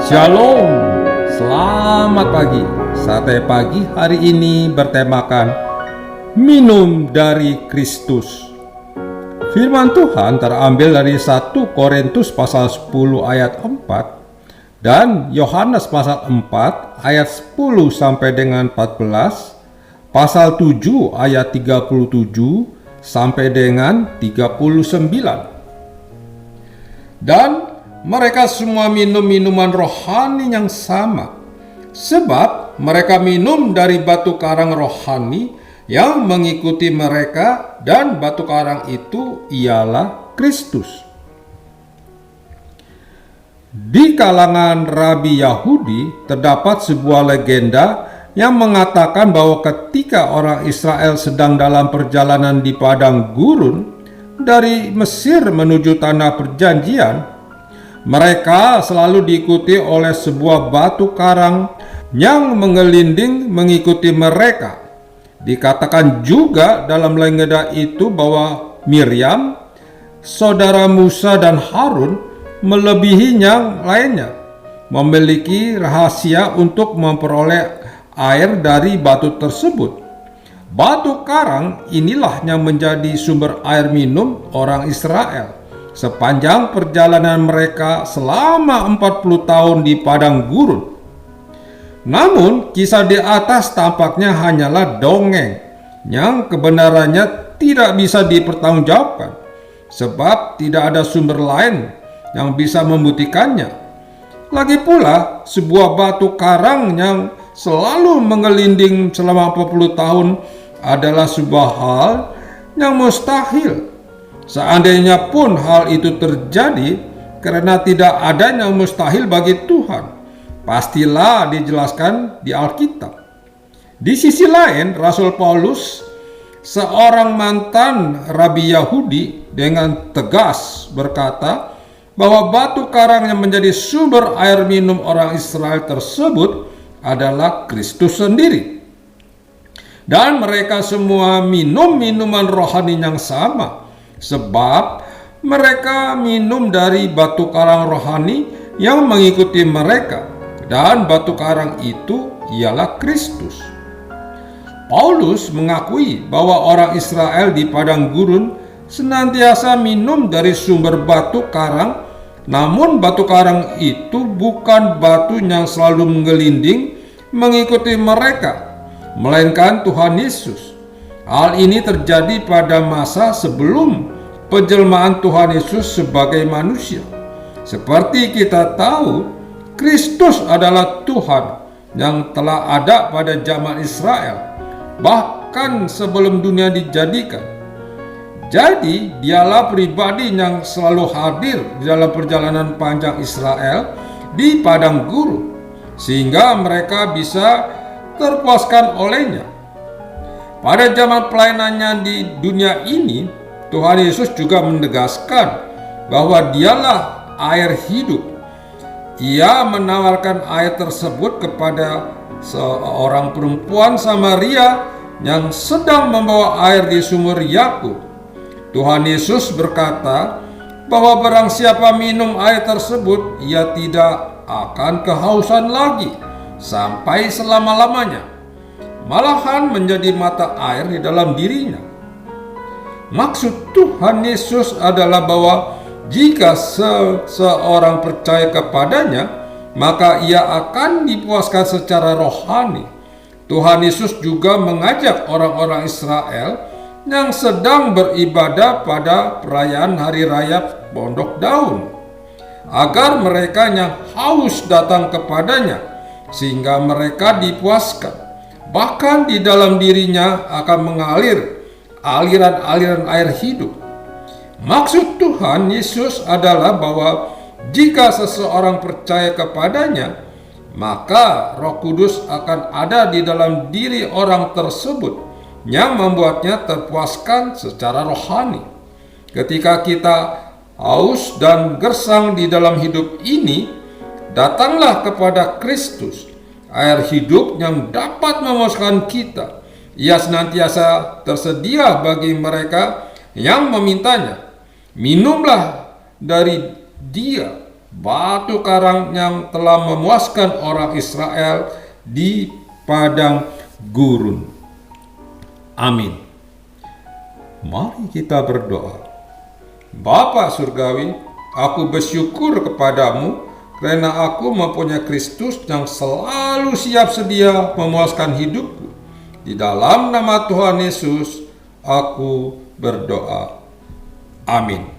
Shalom, selamat pagi. Sate pagi hari ini bertemakan minum dari Kristus. Firman Tuhan terambil dari 1 Korintus pasal 10 ayat 4 dan Yohanes pasal 4 ayat 10 sampai dengan 14, pasal 7 ayat 37 sampai dengan 39. Dan mereka semua minum minuman rohani yang sama, sebab mereka minum dari batu karang rohani yang mengikuti mereka, dan batu karang itu ialah Kristus. Di kalangan Rabi Yahudi terdapat sebuah legenda yang mengatakan bahwa ketika orang Israel sedang dalam perjalanan di padang gurun dari Mesir menuju tanah perjanjian, mereka selalu diikuti oleh sebuah batu karang yang mengelinding mengikuti mereka. Dikatakan juga dalam legenda itu bahwa Miriam, saudara Musa dan Harun, melebihi yang lainnya, memiliki rahasia untuk memperoleh air dari batu tersebut. Batu karang inilah yang menjadi sumber air minum orang Israel sepanjang perjalanan mereka selama 40 tahun di padang gurun. Namun kisah di atas tampaknya hanyalah dongeng yang kebenarannya tidak bisa dipertanggungjawabkan, sebab tidak ada sumber lain yang bisa membuktikannya. Lagi pula, sebuah batu karang yang selalu mengelinding selama 40 tahun adalah sebuah hal yang mustahil. Seandainya pun hal itu terjadi, karena tidak ada yang mustahil bagi Tuhan, pastilah dijelaskan di Alkitab. Di sisi lain, Rasul Paulus, seorang mantan Rabi Yahudi, dengan tegas berkata bahwa batu karang yang menjadi sumber air minum orang Israel tersebut adalah Kristus sendiri. Dan mereka semua minum minuman rohani yang sama, sebab mereka minum dari batu karang rohani yang mengikuti mereka, dan batu karang itu ialah Kristus. Paulus mengakui bahwa orang Israel di padang gurun senantiasa minum dari sumber batu karang, namun batu karang itu bukan batu yang selalu menggelinding mengikuti mereka, melainkan Tuhan Yesus. Hal ini terjadi pada masa sebelum penjelmaan Tuhan Yesus sebagai manusia. Seperti kita tahu, Kristus adalah Tuhan yang telah ada pada zaman Israel, bahkan sebelum dunia dijadikan. Jadi, dialah pribadi yang selalu hadir di dalam perjalanan panjang Israel di padang gurun, sehingga mereka bisa terpuaskan olehnya. Pada zaman pelayanannya di dunia ini, Tuhan Yesus juga menegaskan bahwa dialah air hidup. Ia menawarkan air tersebut kepada seorang perempuan Samaria yang sedang membawa air di sumur Yakub. Tuhan Yesus berkata bahwa barang siapa minum air tersebut, ia tidak akan kehausan lagi sampai selama-lamanya, malahan menjadi mata air di dalam dirinya. Maksud Tuhan Yesus adalah bahwa jika seseorang percaya kepadanya, maka ia akan dipuaskan secara rohani. Tuhan Yesus juga mengajak orang-orang Israel yang sedang beribadah pada perayaan Hari Raya Pondok Daun, agar mereka yang haus datang kepadanya, sehingga mereka dipuaskan. Bahkan di dalam dirinya akan mengalir aliran-aliran air hidup. Maksud Tuhan Yesus adalah bahwa jika seseorang percaya kepadanya, maka Roh Kudus akan ada di dalam diri orang tersebut yang membuatnya terpuaskan secara rohani. Ketika kita haus dan gersang di dalam hidup ini, datanglah kepada Kristus, air hidup yang dapat memuaskan kita. Ia senantiasa tersedia bagi mereka yang memintanya. Minumlah dari Dia batu karang yang telah memuaskan orang Israel di padang gurun. Amin. Mari kita berdoa. Bapa Surgawi, aku bersyukur kepadamu karena aku mempunyai Kristus yang selalu siap sedia memuaskan hidupku. Di dalam nama Tuhan Yesus, aku berdoa. Amin.